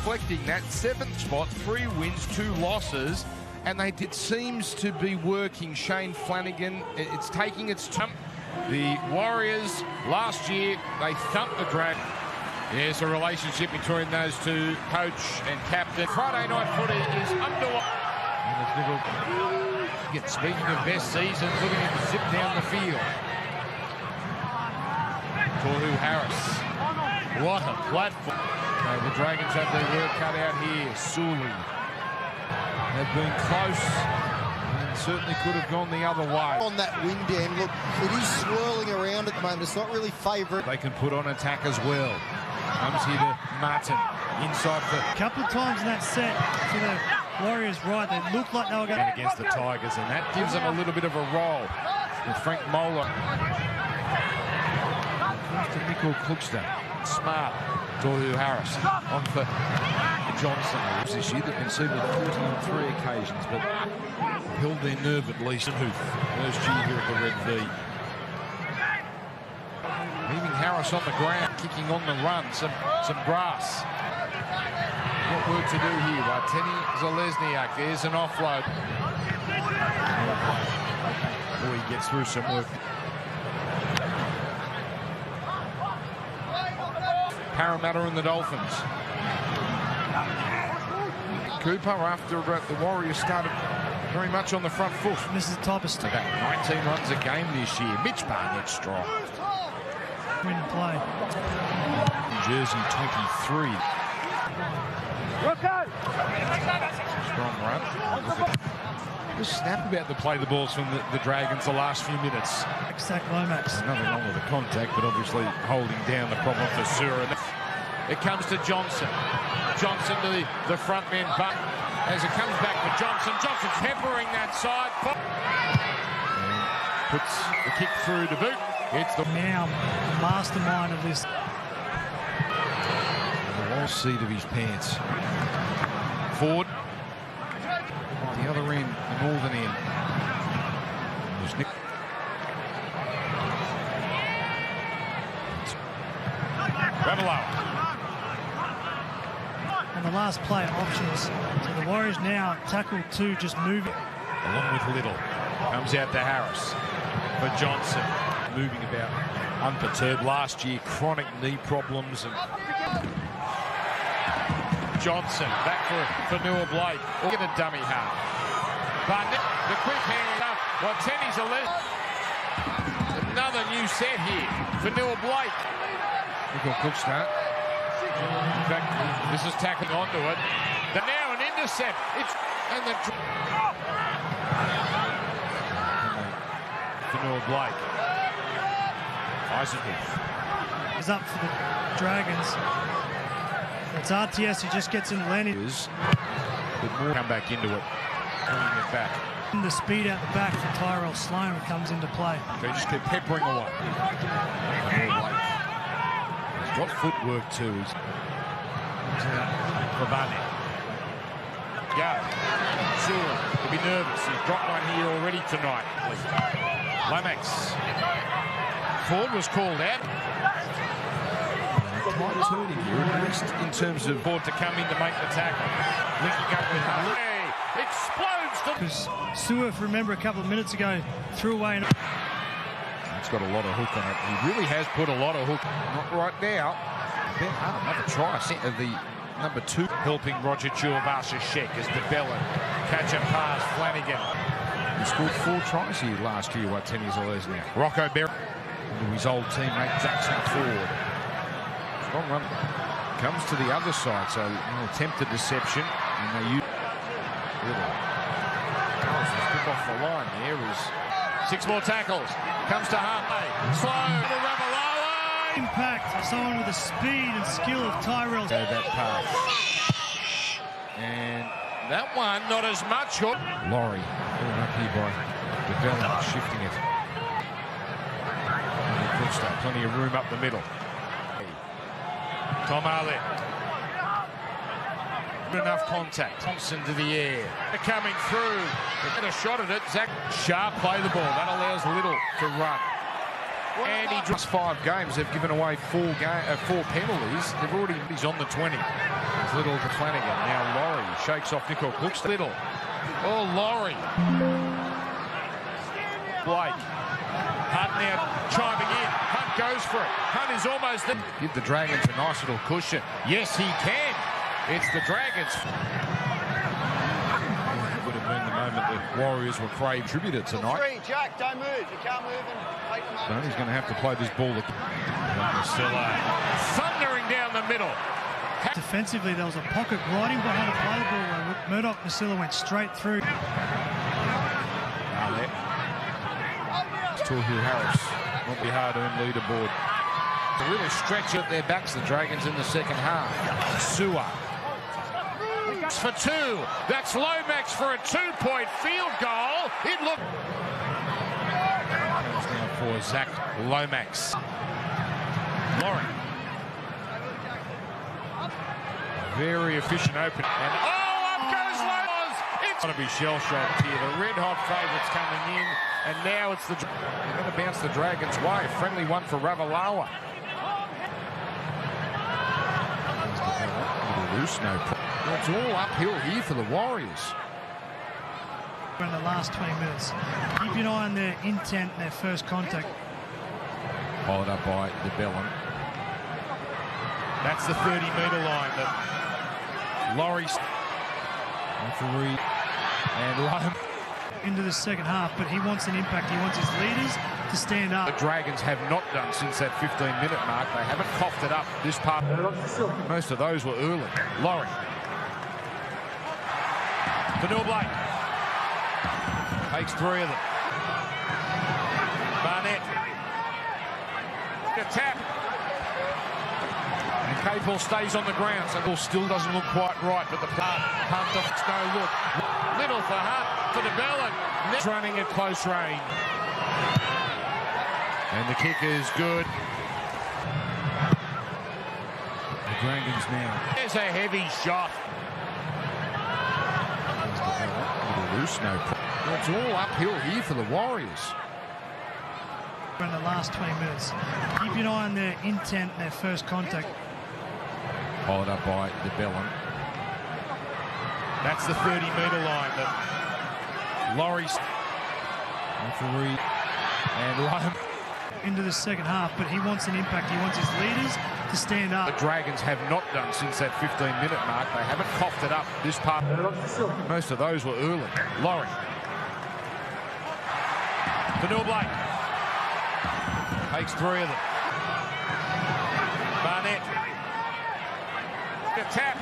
reflecting that 7th spot, 3 wins, 2 losses, and it seems to be working. Shane Flanagan, it's taking its time. The Warriors last year, they thumped the Dragons. There's a relationship between those two, coach and captain. Friday night footy is underway. Speaking of best seasons, look at him zip down the field. Tohu Harris. What a platform. The Dragons have their work cut out here. Suli. They've been close and certainly could have gone the other way. On that wind dam, look, it is swirling around at the moment. It's not really favourite. They can put on attack as well. Comes here to Martin. Inside for... A couple of times in that set to the Warriors right, they looked like they were going against the Tigers, and that gives them a little bit of a roll. With Frank Mola. To Nickel Kluckster. Smart. Tohu Harris. On for Johnson. This year they've conceded 40 on 3 occasions, but held their nerve at least. Hoof. First year here at the Red V. Leaving Harris on the ground, kicking on the run, some grass. What work to do here by Tenny Zalesniak. There's an offload. Boy, he gets through some work. Parramatta and the Dolphins. Cooper, after the Warriors started very much on the front foot. This is the type of stuff. About 19 runs a game this year. Mitch Barnett strong. Win and play. Jersey 23. Strong run. The snap about to play the balls from the Dragons the last few minutes. Zach Lomax. Nothing wrong with the contact, but obviously holding down the problem for Sura. It comes to Johnson. Johnson to the front man, but as it comes back to Johnson, Johnson's peppering that side. And puts the kick through to boot. It's the now mastermind of this. The whole seat of his pants. Ford. The other end, the northern end. There's Nick. Ravelo. And the last play options. So the Warriors now tackle 2, just moving. Along with Little. Comes out to Harris. For Johnson. Moving about unperturbed. Last year, chronic knee problems. And Johnson back for Noah Blake. Get a dummy half. But the quick hand up. Well, Tenny's another new set here for Noah Blake. Look at Kluckster. In fact, this is tackling onto it. Now an intercept. For Noah Blake. Eisenhuth is up for the Dragons. It's RTS who just gets in landing. But more come back into it. Bringing it back. The speed out the back for Tyrell Sloan comes into play. They just keep peppering away. He's got footwork too. He's Pravani. Go. Sure. He'll be nervous. He's dropped one here already tonight. Lomax. Ford was called out. Tight turning here, at least in terms of Ford to come in to make the tackle. Linking up with Hey, explodes. Because Sua, if you remember a couple of minutes ago, threw away. It's got a lot of hook on it. He really has put a lot of hook. Not right now. Another try. The number 2 helping Roger Tuivasa-Sheck as DeBellin catch a pass. Flanagan. He scored 4 tries here last year. What Tenny Zalesniak. Rocco Berry. Into his old teammate Jackson Ford. Strong run. Comes to the other side, so an attempted deception. And they use Little. Off the line there is 6 more tackles. Comes to Hartley. Slow to Ravelo. Impact. Someone with the speed and skill of Tyrell. That pass. And that one, not as much hook. Laurie, pulling up here by DeBellin, shifting it. Plenty of room up the middle. Tom Arlett. Enough contact. Thompson to the air. They're coming through. They get a shot at it. Zach Sharp play the ball. That allows Little to run. And he drops 5 games. They've given away 4 penalties. He's on the 20. Little to Flanagan. Now Laurie shakes off Nickel. Looks Little. Oh, Laurie. Blake. Hunt now chiming in. Hunt goes for it. Hunt is almost there. Give the Dragons a nice little cushion. Yes, he can. It's the Dragons. It would have been the moment the Warriors were crave tributed tonight. Three, Jack, don't move. You can't move and take them up. So he's going to have to play this ball. Marcelo thundering down the middle. Defensively, there was a pocket right in behind the play ball where Murdoch Masilla went straight through. Tohu Harris won't be hard earned leaderboard. To really stretch out their backs, the Dragons in the second half. Sua for two. That's Lomax for a 2-point field goal. It looked now for Zach Lomax. Laurie. Very efficient open. And up goes Lomax. It's going to be shell-shocked here. The red-hot favourites coming in. And now it's the... They're going to bounce the Dragons' way. Friendly one for Ravalawa. Loose, no problem. It's all uphill here for the Warriors. In the last 20 minutes. Keep an eye on their intent, their first contact. Followed up by DeBellin. That's the 30-metre line that Laurie's referee and Lome into the second half, but he wants an impact. He wants his leaders to stand up. The Dragons have not done since that 15-minute mark. They haven't coughed it up this part. Most of those were early. Laurie. Vanille Blake. Takes three of them. Barnett. The tap. And Capel stays on the ground, so ball still doesn't look quite right, but the punt off, no look. Little for Hunt, for DeBellin. Next running at close range. And the kick is good. The Dragons now. There's a heavy shot. Loose, no problem. It's all uphill here for the Warriors. In the last 20 minutes. Keep an eye on their intent, their first contact. Followed up by DeBellin. That's the 30-metre line that Laurie's referee and Lome into the second half, but he wants an impact. He wants his leaders to stand up. The Dragons have not done since that 15-minute mark. They haven't coughed it up this part. Most of those were early. Laurie. Vanille Blake. Takes three of them. Barnett. The tap.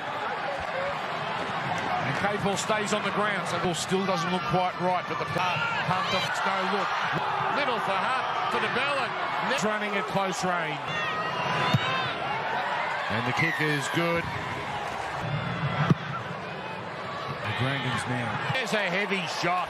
And Capel stays on the ground, so ball still doesn't look quite right, but the punt off, no look. Little for Hunt, for DeBellin. Next running at close range. And the kick is good. The Dragons now. There's a heavy shot.